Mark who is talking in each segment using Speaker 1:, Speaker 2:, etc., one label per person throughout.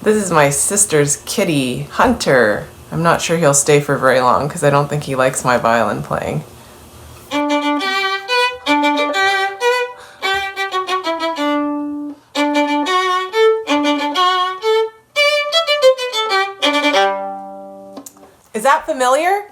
Speaker 1: This is my sister's kitty, Hunter. I'm not sure he'll stay for very long because I don't think he likes my violin playing. Is that familiar?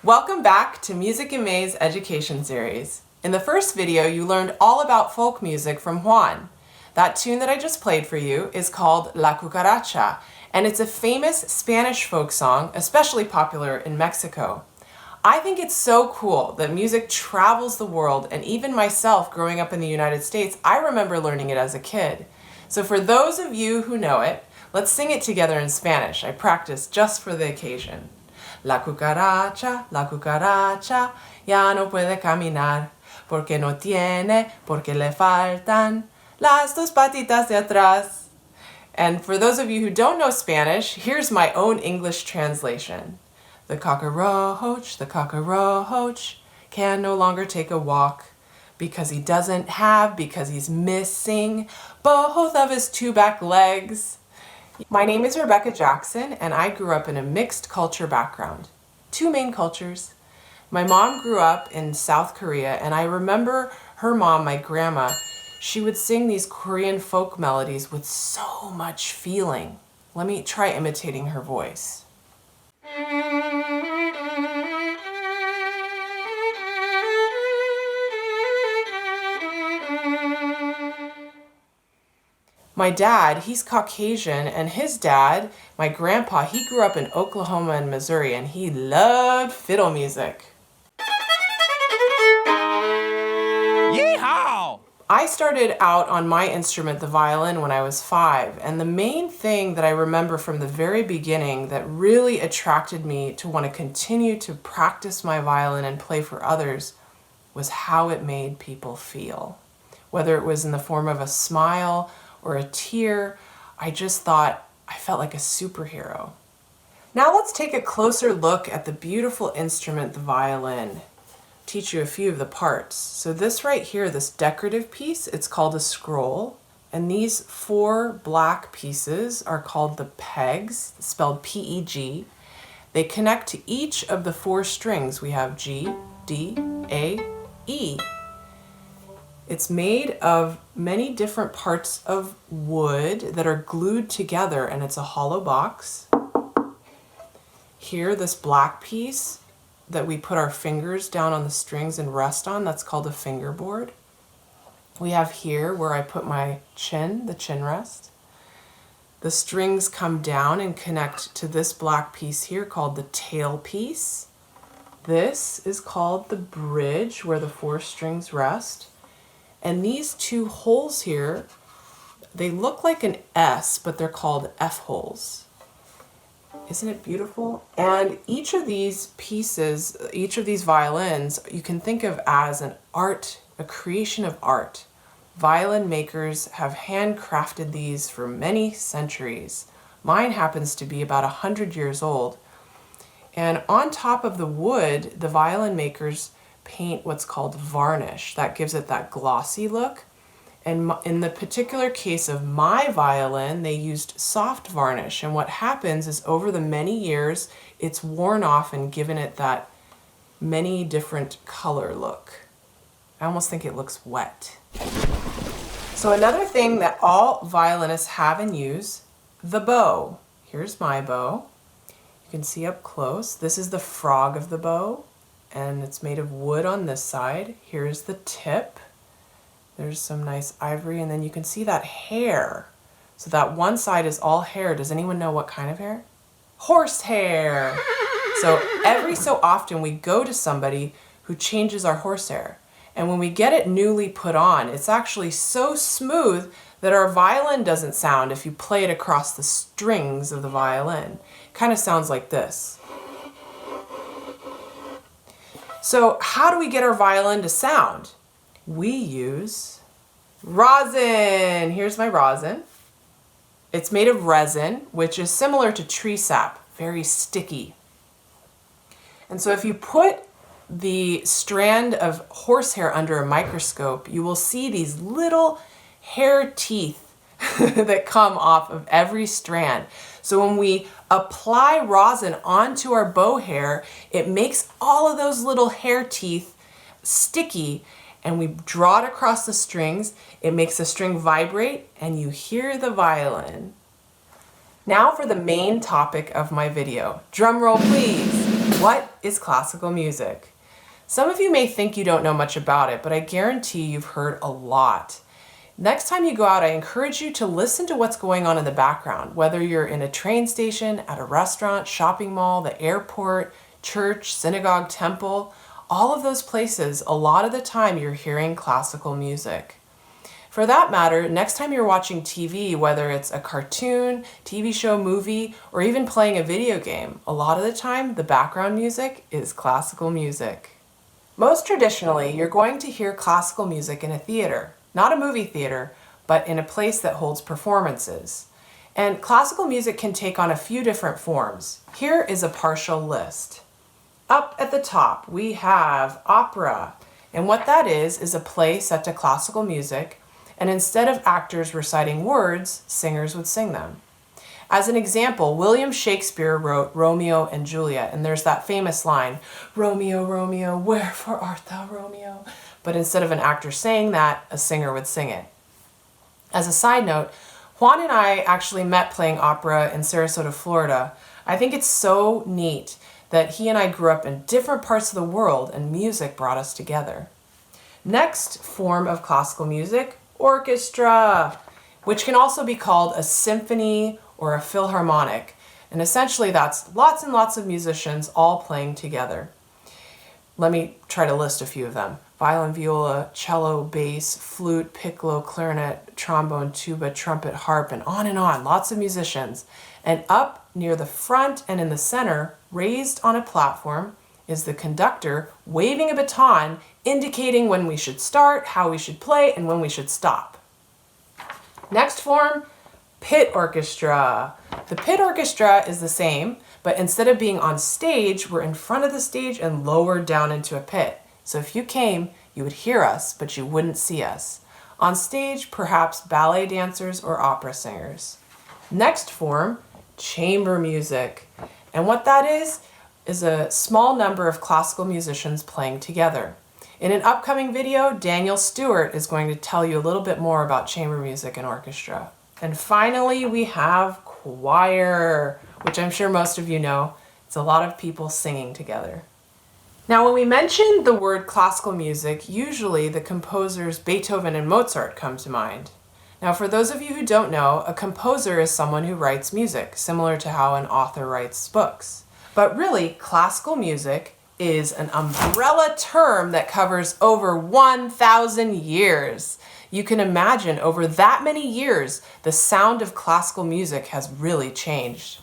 Speaker 1: Welcome back to Music and May's Education Series. In the first video, you learned all about folk music from Juan. That tune that I just played for you is called La Cucaracha, and it's a famous Spanish folk song, especially popular in Mexico. I think it's so cool that music travels the world, and even myself growing up in the United States, I remember learning it as a kid. So for those of you who know it, let's sing it together in Spanish. I practiced just for the occasion. La cucaracha, ya no puede caminar, porque no tiene, porque le faltan las dos patitas de atrás. And for those of you who don't know Spanish, here's my own English translation. The cockroach can no longer take a walk because he's missing both of his two back legs. My name is Rebecca Jackson, and I grew up in a mixed culture background. Two main cultures. My mom grew up in South Korea, and I remember her mom, my grandma, she would sing these Korean folk melodies with so much feeling. Let me try imitating her voice. My dad, he's Caucasian, and his dad, my grandpa, he grew up in Oklahoma and Missouri, and he loved fiddle music. Yeehaw! I started out on my instrument, the violin, when I was 5, and the main thing that I remember from the very beginning that really attracted me to want to continue to practice my violin and play for others was how it made people feel. Whether it was in the form of a smile or a tear, I just thought I felt like a superhero. Now let's take a closer look at the beautiful instrument, the violin. Teach you a few of the parts. So this right here, this decorative piece, it's called a scroll. And these 4 black pieces are called the pegs, spelled P-E-G. They connect to each of the 4 strings. We have G, D, A, E. It's made of many different parts of wood that are glued together, and it's a hollow box. Here, this black piece that we put our fingers down on the strings and rest on, that's called a fingerboard. We have here where I put my chin, the chin rest. The strings come down and connect to this black piece here called the tail piece. This is called the bridge where the 4 strings rest. And these 2 holes here, they look like an S, but they're called F holes. Isn't it beautiful? And each of these pieces, each of these violins, you can think of as an art, a creation of art. Violin makers have handcrafted these for many centuries. Mine happens to be about 100 years old. And on top of the wood, the violin makers paint what's called varnish. That gives it that glossy look. And in the particular case of my violin, they used soft varnish. And what happens is over the many years, it's worn off and given it that many different color look. I almost think it looks wet. So another thing that all violinists have and use, the bow. Here's my bow. You can see up close. This is the frog of the bow, and it's made of wood on this side. Here's the tip. There's some nice ivory, and then you can see that hair. So that one side is all hair. Does anyone know what kind of hair? Horse hair. So every so often we go to somebody who changes our horsehair. And when we get it newly put on, it's actually so smooth that our violin doesn't sound if you play it across the strings of the violin. It kind of sounds like this. So how do we get our violin to sound? We use rosin. Here's my rosin. It's made of resin, which is similar to tree sap, very sticky. And so if you put the strand of horsehair under a microscope, you will see these little hair teeth that come off of every strand. So when we apply rosin onto our bow hair, it makes all of those little hair teeth sticky, and we draw it across the strings. It makes the string vibrate and you hear the violin. Now for the main topic of my video. Drum roll please. What is classical music? Some of you may think you don't know much about it, but I guarantee you've heard a lot. Next time you go out, I encourage you to listen to what's going on in the background, whether you're in a train station, at a restaurant, shopping mall, the airport, church, synagogue, temple, all of those places, a lot of the time you're hearing classical music. For that matter, next time you're watching TV, whether it's a cartoon, TV show, movie, or even playing a video game, a lot of the time the background music is classical music. Most traditionally, you're going to hear classical music in a theater. Not a movie theater, but in a place that holds performances. And classical music can take on a few different forms. Here is a partial list. Up at the top, we have opera. And what that is a play set to classical music, and instead of actors reciting words, singers would sing them. As an example, William Shakespeare wrote Romeo and Juliet, and there's that famous line, "Romeo, Romeo, wherefore art thou, Romeo?" But instead of an actor saying that, a singer would sing it. As a side note, Juan and I actually met playing opera in Sarasota, Florida. I think it's so neat that he and I grew up in different parts of the world and music brought us together. Next form of classical music, orchestra, which can also be called a symphony or a philharmonic. And essentially that's lots and lots of musicians all playing together. Let me try to list a few of them. Violin, viola, cello, bass, flute, piccolo, clarinet, trombone, tuba, trumpet, harp, and on, lots of musicians. And up near the front and in the center, raised on a platform, is the conductor waving a baton, indicating when we should start, how we should play, and when we should stop. Next form, pit orchestra. The pit orchestra is the same, but instead of being on stage, we're in front of the stage and lowered down into a pit. So if you came, you would hear us, but you wouldn't see us. On stage, perhaps ballet dancers or opera singers. Next form, chamber music. And what that is a small number of classical musicians playing together. In an upcoming video, Daniel Stewart is going to tell you a little bit more about chamber music and orchestra. And finally, we have choir, which I'm sure most of you know. It's a lot of people singing together. Now, when we mention the word classical music, usually the composers Beethoven and Mozart come to mind. Now, for those of you who don't know, a composer is someone who writes music, similar to how an author writes books. But really, classical music is an umbrella term that covers over 1,000 years. You can imagine over that many years, the sound of classical music has really changed.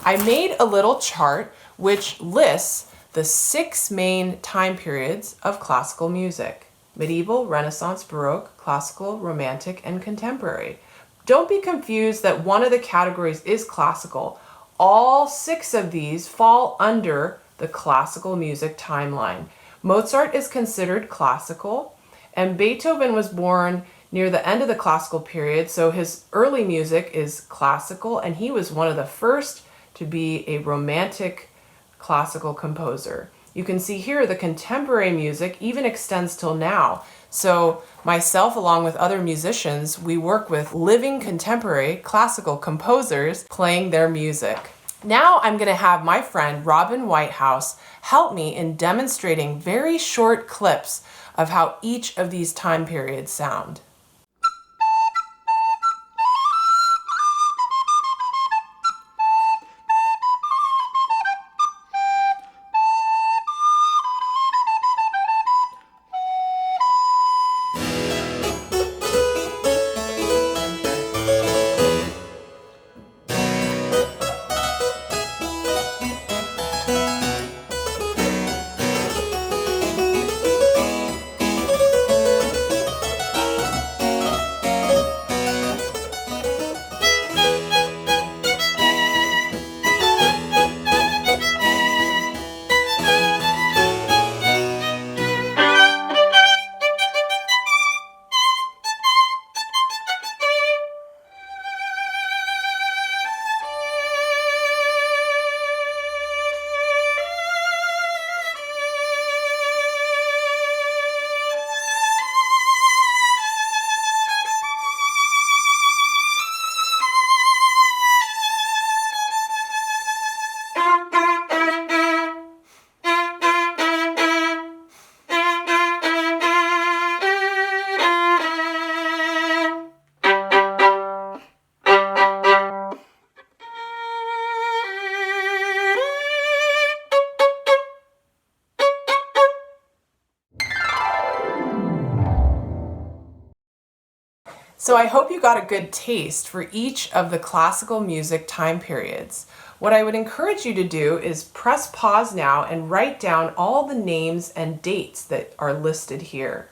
Speaker 1: I made a little chart which lists the 6 main time periods of classical music: medieval, Renaissance, Baroque, classical, romantic, and contemporary. Don't be confused that one of the categories is classical. All 6 of these fall under the classical music timeline. Mozart is considered classical, and Beethoven was born near the end of the classical period, so his early music is classical, and he was one of the first to be a romantic classical composer. You can see here the contemporary music even extends till now. So myself, along with other musicians, we work with living contemporary classical composers playing their music. Now I'm going to have my friend Robin Whitehouse help me in demonstrating very short clips of how each of these time periods sound. So I hope you got a good taste for each of the classical music time periods. What I would encourage you to do is press pause now and write down all the names and dates that are listed here.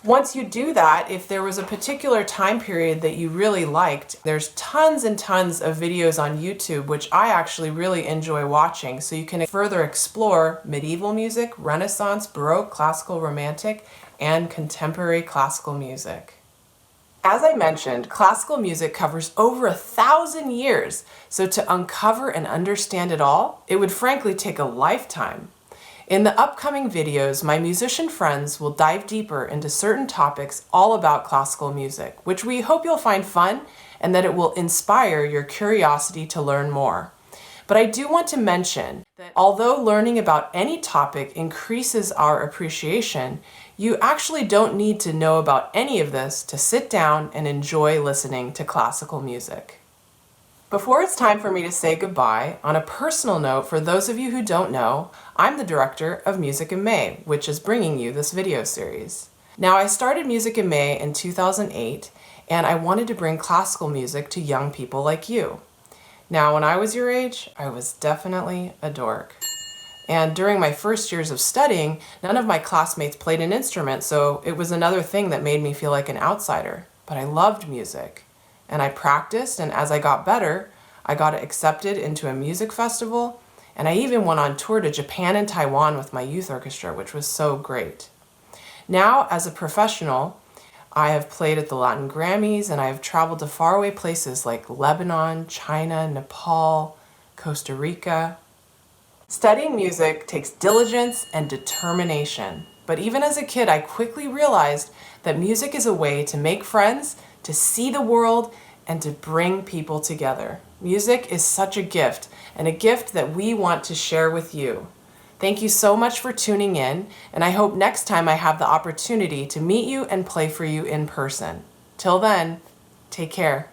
Speaker 1: Once you do that, if there was a particular time period that you really liked, there's tons and tons of videos on YouTube, which I actually really enjoy watching, so you can further explore medieval music, Renaissance, Baroque, classical, romantic, and contemporary classical music. As I mentioned, classical music covers over 1,000 years, so to uncover and understand it all, it would frankly take a lifetime. In the upcoming videos, my musician friends will dive deeper into certain topics all about classical music, which we hope you'll find fun and that it will inspire your curiosity to learn more. But I do want to mention that although learning about any topic increases our appreciation, you actually don't need to know about any of this to sit down and enjoy listening to classical music. Before it's time for me to say goodbye, on a personal note, for those of you who don't know, I'm the director of Music in May, which is bringing you this video series. Now, I started Music in May in 2008, and I wanted to bring classical music to young people like you. Now, when I was your age, I was definitely a dork. And during my first years of studying, none of my classmates played an instrument, so it was another thing that made me feel like an outsider. But I loved music. And I practiced, and as I got better, I got accepted into a music festival, and I even went on tour to Japan and Taiwan with my youth orchestra, which was so great. Now, as a professional, I have played at the Latin Grammys, and I have traveled to faraway places like Lebanon, China, Nepal, Costa Rica. Studying music takes diligence and determination, but even as a kid, I quickly realized that music is a way to make friends, to see the world, and to bring people together. Music is such a gift, and a gift that we want to share with you. Thank you so much for tuning in, and I hope next time I have the opportunity to meet you and play for you in person. Till then, take care.